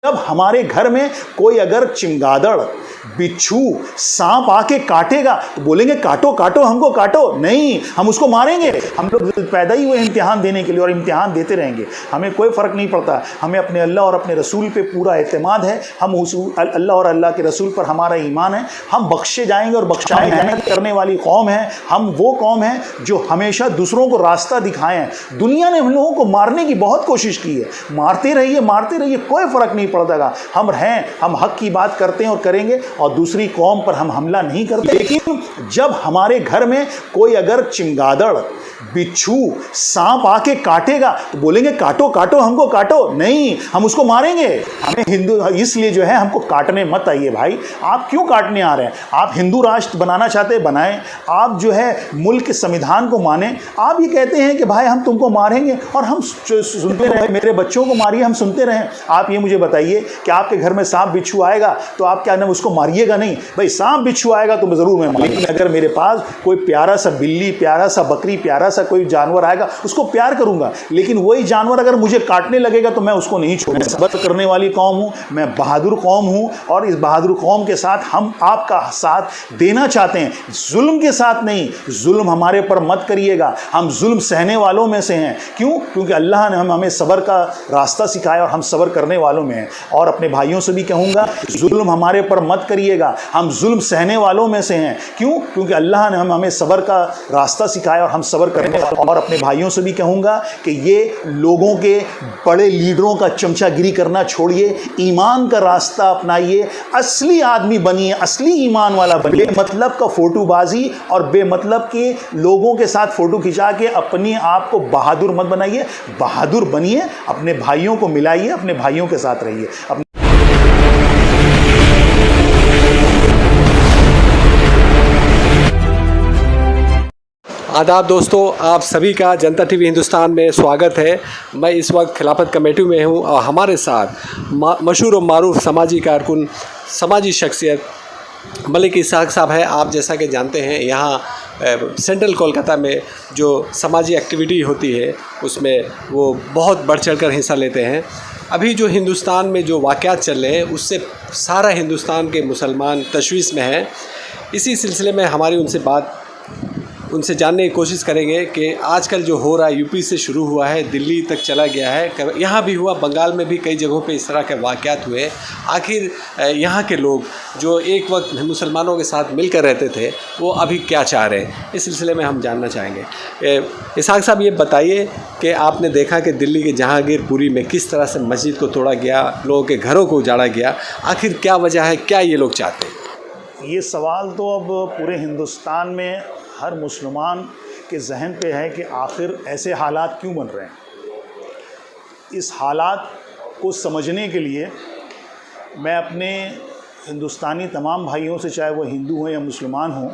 जब हमारे घर में कोई अगर चिमगादड़, बिच्छू, सांप आके काटेगा तो बोलेंगे काटो काटो हमको काटो, नहीं, हम उसको मारेंगे। हम लोग पैदा ही हुए इम्तिहान देने के लिए और इम्तिहान देते रहेंगे। हमें कोई फ़र्क नहीं पड़ता। हमें अपने अल्लाह और अपने रसूल पे पूरा एतमाद है। हम उस अल्लाह और अल्लाह के रसूल पर हमारा ईमान है। हम बख्शे जाएंगे और बख्शाए मेहनत करने वाली कौम है। हम वो कौम है जो हमेशा दूसरों को रास्ता दिखाए हैं। दुनिया ने हम लोगों को मारने की बहुत कोशिश की है। मारते रहिए, कोई फ़र्क नहीं पड़ता। हम हैं, हम हक की बात करते हैं और करेंगे, और दूसरी कौम पर हम हमला नहीं करते। लेकिन जब हमारे घर में कोई अगर चिमगादड़, बिच्छू, सांप आके काटेगा तो बोलेंगे काटो काटो हमको काटो, नहीं, हम उसको मारेंगे। हमें हिंदू, इसलिए जो है हमको काटने मत आइए भाई। आप क्यों काटने आ रहे हैं? आप हिंदू राष्ट्र बनाना चाहते हैं, बनाएं। आप जो है मुल्क के संविधान को माने। आप ये कहते हैं कि भाई हम तुमको मारेंगे और हम सुनते रहे, मेरे बच्चों को मारिए, हम सुनते रहें। आप ये मुझे बताइए कि आपके घर में सांप बिच्छू आएगा तो आप क्या ना उसको मारिएगा? नहीं भाई, सांप बिच्छू आएगा तो ज़रूर मैं मारूंगा। लेकिन अगर मेरे पास कोई प्यारा सा बिल्ली, प्यारा सा बकरी, प्यारा सा कोई जानवर आएगा, उसको प्यार करूंगा। लेकिन वही जानवर अगर मुझे काटने लगेगा तो मैं उसको नहीं छोड़ूंगा। सब्र करने वाली कौम हूं, मैं बहादुर कौम हूं, और इस बहादुर कौम के साथ हम आपका साथ देना चाहते हैं, जुल्म के साथ नहीं। जुल्म हमारे पर मत करिएगा, हम जुल्म सहने वालों में से हैं। क्यों? क्योंकि अल्लाह ने हमें सब्र का रास्ता सिखाया और हम सब्र करने वालों में हैं। और अपने भाइयों से भी कहूँगा, जुल्म हमारे पर मत करिएगा, हम जुल्म सहने वालों में से हैं। क्यों? क्योंकि अल्लाह ने हमें सब्र का रास्ता सिखाया और हम सब्र करने वाले। और अपने भाइयों से भी कहूँगा कि ये लोगों के, बड़े लीडरों का चमचागिरी करना छोड़िए, ईमान का रास्ता अपनाइए, असली आदमी बनिए, असली ईमान वाला बनिए। बेमतलब का फोटोबाजी और बेमतलब के लोगों के साथ फ़ोटो खिंचा के अपने आप को बहादुर मत बनाइए। बहादुर बनिए, अपने भाइयों को मिलाइए, अपने भाइयों के साथ रहिए। आदाब दोस्तों, आप सभी का जनता टीवी हिंदुस्तान में स्वागत है। मैं इस वक्त खिलाफत कमेटी में हूं और हमारे साथ मशहूर और मारूफ समाजी कारकुन, समाजी शख्सियत मलिक इसाक साहब है। आप जैसा कि जानते हैं, यहाँ सेंट्रल कोलकाता में जो समाजी एक्टिविटी होती है उसमें वो बहुत बढ़ चढ़ कर हिस्सा लेते हैं। अभी जो हिंदुस्तान में जो वाक़यात चल रहे हैं उससे सारा हिंदुस्तान के मुसलमान तशवीश में हैं। इसी सिलसिले में हमारी उनसे जानने की कोशिश करेंगे कि आजकल जो हो रहा है, यूपी से शुरू हुआ है, दिल्ली तक चला गया है, यहाँ भी हुआ, बंगाल में भी कई जगहों पे इस तरह के वाक़यात हुए। आखिर यहाँ के लोग जो एक वक्त मुसलमानों के साथ मिलकर रहते थे वो अभी क्या चाह रहे हैं, इस सिलसिले में हम जानना चाहेंगे। इसाक साहब, ये बताइए कि आपने देखा कि दिल्ली के जहांगीरपुरी में किस तरह से मस्जिद को तोड़ा गया, लोगों के घरों को उजाड़ा गया, आखिर क्या वजह है, क्या ये लोग चाहते हैं? ये सवाल तो अब पूरे हिंदुस्तान में हर मुसलमान के जहन पे है कि आखिर ऐसे हालात क्यों बन रहे हैं। इस हालात को समझने के लिए मैं अपने हिंदुस्तानी तमाम भाइयों से, चाहे वो हिंदू हों या मुसलमान हों,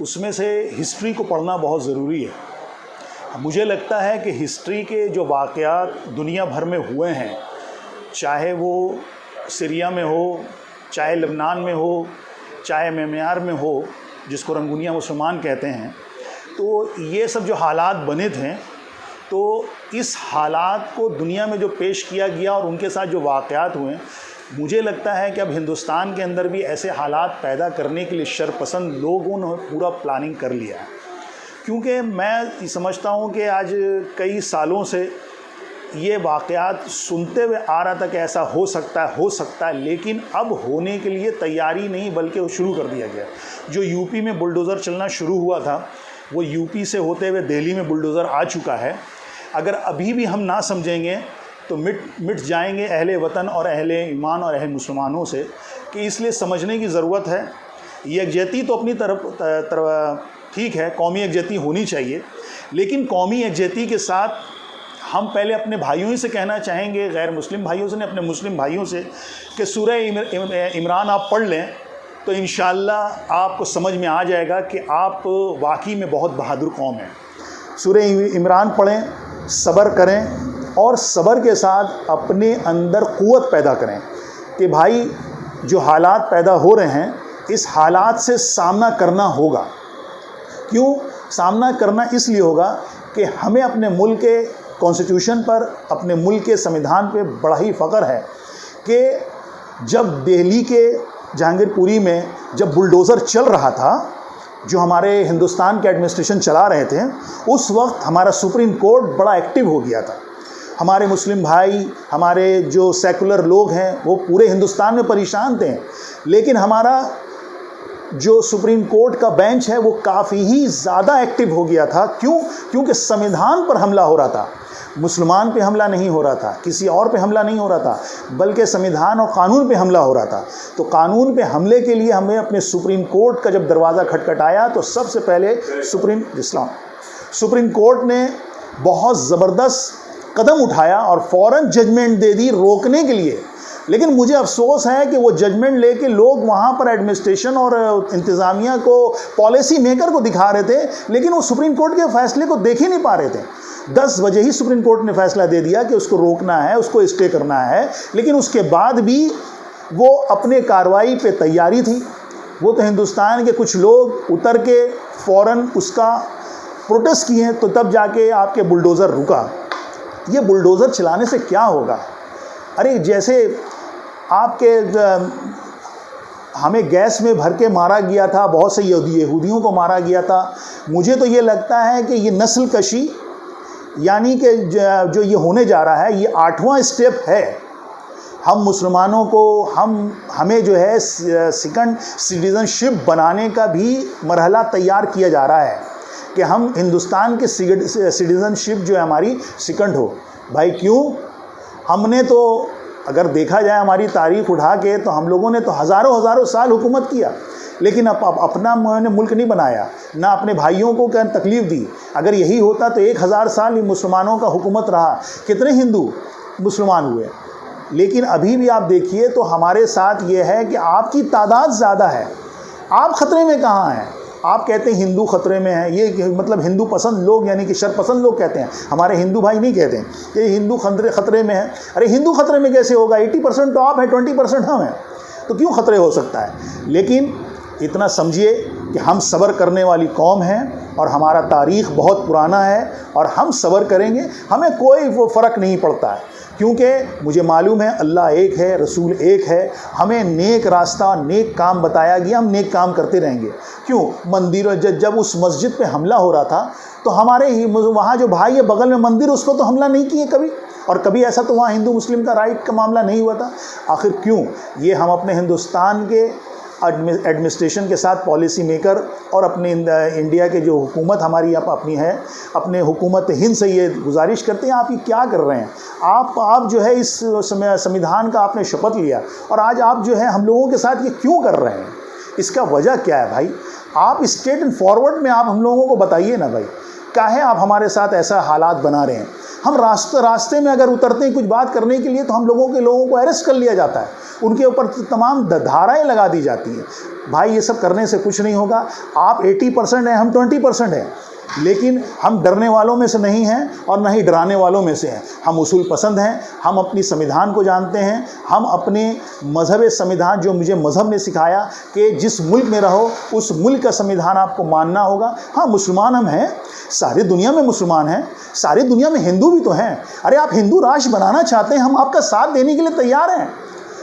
उसमें से हिस्ट्री को पढ़ना बहुत ज़रूरी है। मुझे लगता है कि हिस्ट्री के जो वाक़यात दुनिया भर में हुए हैं, चाहे वो सीरिया में हो, चाहे लबनान में हो, चाहे म्यांमार में हो, जिसको रंगूनिया मुसलमान कहते हैं, तो ये सब जो हालात बने थे, तो इस हालात को दुनिया में जो पेश किया गया और उनके साथ जो वाक़यात हुए, मुझे लगता है कि अब हिंदुस्तान के अंदर भी ऐसे हालात पैदा करने के लिए शरपसंद लोगों ने पूरा प्लानिंग कर लिया है। क्योंकि मैं समझता हूँ कि आज कई सालों से ये वाक़यात सुनते हुए आ रहा था कि ऐसा हो सकता है, लेकिन अब होने के लिए तैयारी नहीं बल्कि वो शुरू कर दिया गया। जो यूपी में बुलडोज़र चलना शुरू हुआ था, वो यूपी से होते हुए दिल्ली में बुलडोज़र आ चुका है। अगर अभी भी हम ना समझेंगे तो मिट जाएंगे अहले वतन और अहले ईमान और अहले मुसलमानों से, कि इसलिए समझने की ज़रूरत है। यकजहती तो अपनी तरफ ठीक है, कौमी यकजहती होनी चाहिए, लेकिन कौमी यकजहती के साथ हम पहले अपने भाइयों ही से कहना चाहेंगे, गैर मुस्लिम भाइयों से नहीं, अपने मुस्लिम भाइयों से, कि सूरह इमरान आप पढ़ लें तो इंशाअल्लाह आपको समझ में आ जाएगा कि आप वाकई में बहुत बहादुर कौम हैं। सूरह इमरान पढ़ें, सब्र करें और सब्र के साथ अपने अंदर क़ुव्वत पैदा करें कि भाई जो हालात पैदा हो रहे हैं, इस हालात से सामना करना होगा। क्यों सामना करना? इसलिए होगा कि हमें अपने मुल्क के कॉन्स्टिट्यूशन पर, अपने मुल्क के संविधान पे बड़ा ही फ़ख्र है कि जब दिल्ली के जहांगीरपुरी में जब बुलडोज़र चल रहा था, जो हमारे हिंदुस्तान के एडमिनिस्ट्रेशन चला रहे थे, उस वक्त हमारा सुप्रीम कोर्ट बड़ा एक्टिव हो गया था। हमारे मुस्लिम भाई, हमारे जो सेकुलर लोग हैं, वो पूरे हिंदुस्तान में परेशान थे, लेकिन हमारा जो सुप्रीम कोर्ट का बेंच है वो काफ़ी ही ज़्यादा एक्टिव हो गया था। क्यों? क्योंकि संविधान पर हमला हो रहा था, मुसलमान पे हमला नहीं हो रहा था, किसी और पे हमला नहीं हो रहा था, बल्कि संविधान और कानून पे हमला हो रहा था। तो कानून पे हमले के लिए हमें अपने सुप्रीम कोर्ट का जब दरवाज़ा खटखटाया तो सबसे पहले सुप्रीम कोर्ट ने बहुत ज़बरदस्त कदम उठाया और फ़ौरन जजमेंट दे दी रोकने के लिए। लेकिन मुझे अफसोस है कि वो जजमेंट लेके लोग वहाँ पर एडमिनिस्ट्रेशन और इंतज़ामिया को, पॉलिसी मेकर को दिखा रहे थे, लेकिन वो सुप्रीम कोर्ट के फैसले को देख ही नहीं पा रहे थे। 10 बजे ही सुप्रीम कोर्ट ने फैसला दे दिया कि उसको रोकना है, उसको स्टे करना है, लेकिन उसके बाद भी वो अपने कार्रवाई पे तैयारी थी। वो तो हिंदुस्तान के कुछ लोग उतर के फ़ौरन उसका प्रोटेस्ट किए, तो तब जाके आपके बुलडोज़र रुका। ये बुलडोज़र चलाने से क्या होगा? अरे जैसे आपके हमें गैस में भर के मारा गया था, बहुत से यहूदियों को मारा गया था। मुझे तो ये लगता है कि ये नस्ल कशी, यानी कि जो ये होने जा रहा है, ये 8वां स्टेप है। हम मुसलमानों को हमें जो है सेकंड सिटीज़नशिप बनाने का भी मरहला तैयार किया जा रहा है कि हम हिंदुस्तान के सिटीज़नशिप जो है हमारी सेकंड हो। भाई क्यों? हमने तो अगर देखा जाए हमारी तारीख उठा के, तो हम लोगों ने तो हज़ारों साल हुकूमत किया, लेकिन अपना मुल्क नहीं बनाया, ना अपने भाइयों को क्या तकलीफ़ दी। अगर यही होता तो 1000 साल ही मुसलमानों का हुकूमत रहा, कितने हिंदू मुसलमान हुए। लेकिन अभी भी आप देखिए तो हमारे साथ ये है कि आपकी तादाद ज़्यादा है, आप ख़तरे में कहाँ हैं? आप कहते हैं हिंदू ख़तरे में है, ये मतलब हिंदू पसंद लोग यानी कि शर पसंद लोग कहते हैं, हमारे हिंदू भाई नहीं कहते हैं कि हिंदू ख़तरे में है। अरे हिंदू ख़तरे में कैसे होगा? 80% तो आप है, 20% हम हैं, तो क्यों ख़तरे हो सकता है? लेकिन इतना समझिए कि हम सब्र करने वाली कौम हैं और हमारा तारीख़ बहुत पुराना है और हम सब्र करेंगे, हमें कोई वो फ़र्क नहीं पड़ता है, क्योंकि मुझे मालूम है अल्लाह एक है, रसूल एक है, हमें नेक रास्ता, नेक काम बताया गया, हम नेक काम करते रहेंगे। क्यों? मंदिर जब उस मस्जिद पे हमला हो रहा था तो हमारे ही वहाँ जो भाई है बगल में मंदिर, उस पर तो हमला नहीं किए कभी, और कभी ऐसा तो वहाँ हिंदू मुस्लिम का राइट का मामला नहीं हुआ था। आखिर क्यों? ये हम अपने हिंदुस्तान के एडमिनिस्ट्रेशन के साथ, पॉलिसी मेकर और अपने इंडिया के जो हुकूमत हमारी अपनी है, अपने हुकूमत हिंद से ये गुजारिश करते हैं, आप ये क्या कर रहे हैं? आप जो है इस संविधान का आपने शपथ लिया और आज आप जो है हम लोगों के साथ ये क्यों कर रहे हैं? इसका वजह क्या है भाई? आप स्ट्रेट एंड फॉरवर्ड में आप हम लोगों को बताइए ना भाई, काहे आप हमारे साथ ऐसा हालात बना रहे हैं? हम रास्ते में अगर उतरते हैं कुछ बात करने के लिए तो हम लोगों को अरेस्ट कर लिया जाता है, उनके ऊपर तमाम धाराएं लगा दी जाती हैं। भाई ये सब करने से कुछ नहीं होगा। आप 80% हैं, हम 20% हैं, लेकिन हम डरने वालों में से नहीं हैं और न ही डराने वालों में से हैं। हम उसूल पसंद हैं, हम अपनी संविधान को जानते हैं, हम अपने मज़हब संविधान, जो मुझे मज़हब ने सिखाया कि जिस मुल्क में रहो उस मुल्क का संविधान आपको मानना होगा। हाँ, मुसलमान हम हैं, सारी दुनिया में मुसलमान हैं, सारी दुनिया में हिंदू भी तो हैं। अरे आप हिंदू राष्ट्र बनाना चाहते हैं, हम आपका साथ देने के लिए तैयार हैं,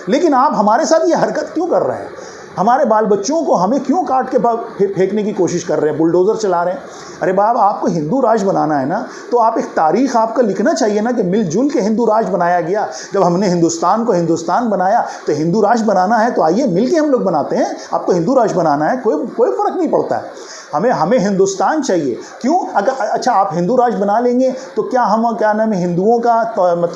लेकिन आप हमारे साथ ये हरकत क्यों कर रहे हैं? हमारे बाल बच्चों को हमें क्यों काट के फेंकने की कोशिश कर रहे हैं, बुलडोज़र चला रहे हैं? अरे बाबा, आपको हिंदू राष्ट्र बनाना है ना, तो आप एक तारीख़ आपका लिखना चाहिए ना कि मिलजुल के हिंदू राष्ट्र बनाया गया। जब हमने हिंदुस्तान को हिंदुस्तान बनाया तो हिंदू राष्ट्र बनाना है तो आइए मिल के हम लोग बनाते हैं। आपको हिंदू राष्ट्र बनाना है, कोई फ़र्क नहीं पड़ता है, हमें हिंदुस्तान चाहिए। क्यों? अगर अच्छा आप हिंदू राष्ट्र बना लेंगे तो क्या हम क्या नाम है हिंदुओं का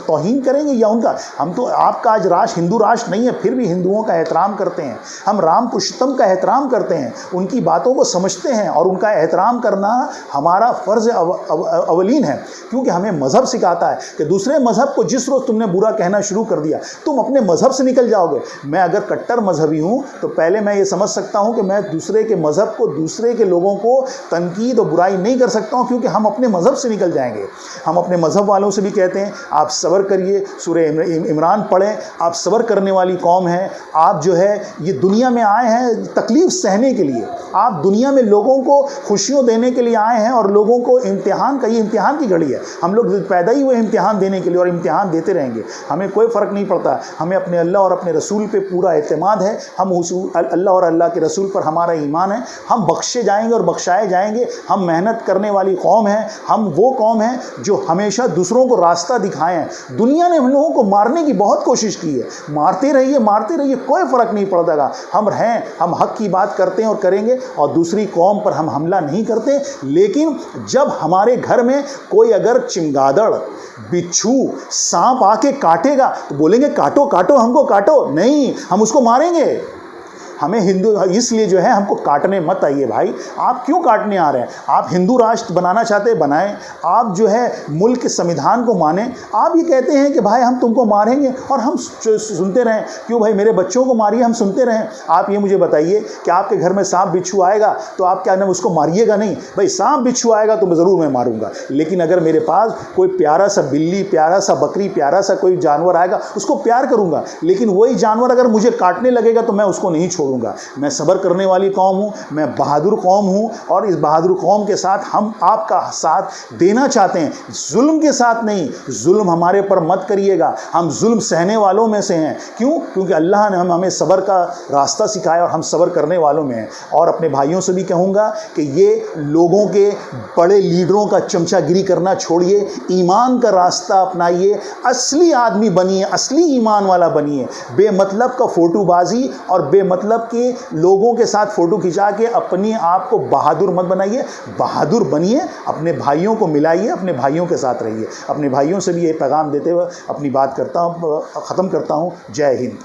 तौहीन करेंगे या उनका? हम तो आपका आज राष्ट्र हिंदू राष्ट्र नहीं है, फिर भी हिंदुओं का एहतराम करते हैं, हम राम पुरुषोत्तम का एहतराम करते हैं, उनकी बातों को समझते हैं और उनका एहतराम करना हमारा फ़र्ज़ अवलीन है, क्योंकि हमें मज़हब सिखाता है कि दूसरे मज़हब को जिस रोज़ तुमने बुरा कहना शुरू कर दिया तुम अपने मज़हब से निकल जाओगे। मैं अगर कट्टर मजहबी हूँ तो पहले मैं ये समझ सकता हूँ कि मैं दूसरे के मज़हब को, दूसरे के लोगों लोगों को तनकीद और बुराई नहीं कर सकता हूँ, क्योंकि हम अपने मज़हब से निकल जाएंगे। हम अपने मज़हब वालों से भी कहते हैं आप सब्र करिए, सूरह इमरान पढ़ें, आप सब्र करने वाली कौम है। आप जो है ये दुनिया में आए हैं तकलीफ़ सहने के लिए, आप दुनिया में लोगों को खुशियों देने के लिए आए हैं, और लोगों को इम्तिहान का, ये इम्तिहान की घड़ी है। हम लोग पैदा ही हुए इम्तिहान देने के लिए और इम्तिहान देते रहेंगे। हमें कोई फ़र्क नहीं पड़ता, हमें अपने अल्लाह और अपने रसूल पे पूरा एतमाद है। हम उस अल्लाह और अल्लाह के रसूल पर हमारा ईमान है। हम बख्शे जाएंगे और बख्शाए जाएंगे। हम मेहनत करने वाली कौम है। हम वो कौम है जो हमेशा दूसरों को रास्ता दिखाए हैं। दुनिया ने हम लोगों को मारने की बहुत कोशिश की है। मारते रहिए, कोई फ़र्क नहीं पड़ता। हम हैं, हम हक़ की बात करते हैं और करेंगे, और दूसरी कौम पर हम हमला नहीं करते। लेकिन जब हमारे घर में कोई अगर चिमगादड़, बिच्छू, सांप आके काटेगा तो बोलेंगे काटो काटो, हमको काटो। नहीं, हम उसको मारेंगे। हमें हिंदू, इसलिए जो है हमको काटने मत आइए भाई। आप क्यों काटने आ रहे हैं? आप हिंदू राष्ट्र बनाना चाहते हैं, बनाएं। आप जो है मुल्क के संविधान को मानें। आप ये कहते हैं कि भाई हम तुमको मारेंगे और हम सुनते रहें। क्यों भाई, मेरे बच्चों को मारिए, हम सुनते रहें। आप ये मुझे बताइए कि आपके घर में सांप बिच्छू आएगा तो आप क्या ना उसको मारिएगा? नहीं भाई, सांप बिच्छू आएगा तो ज़रूर मैं मारूंगा। लेकिन अगर मेरे पास कोई प्यारा सा बिल्ली, प्यारा सा बकरी, प्यारा सा कोई जानवर आएगा, उसको प्यार करूंगा। लेकिन वही जानवर अगर मुझे काटने लगेगा तो मैं उसको नहीं छोड़ूंगा। मैं सब्र करने वाली कौम हूँ, मैं बहादुर कौम हूँ, और इस बहादुर कौम के साथ हम आपका साथ देना चाहते हैं, जुल्म के साथ नहीं। जुल्म हमारे पर मत करिएगा, हम जुल्म सहने वालों में से हैं। क्यों? क्योंकि अल्लाह ने हमें सब्र का रास्ता सिखाया और हम सब्र करने वालों में हैं। और अपने भाइयों से भी कहूँगा कि ये लोगों के बड़े लीडरों का चमचागिरी करना छोड़िए, ईमान का रास्ता अपनाइए, असली आदमी बनिए, असली ईमान वाला बनिए। बेमतलब का फ़ोटोबाजी और बेमतलब के लोगों के साथ फ़ोटो खिंचा के अपने आप को बहादुर मत बनाइए। बहादुर बनिए, अपने भाइयों को मिलाइए, अपने भाइयों के साथ रहिए। अपने भाइयों से भी ये पैगाम देते हुए अपनी बात ख़त्म करता हूँ। जय हिंद।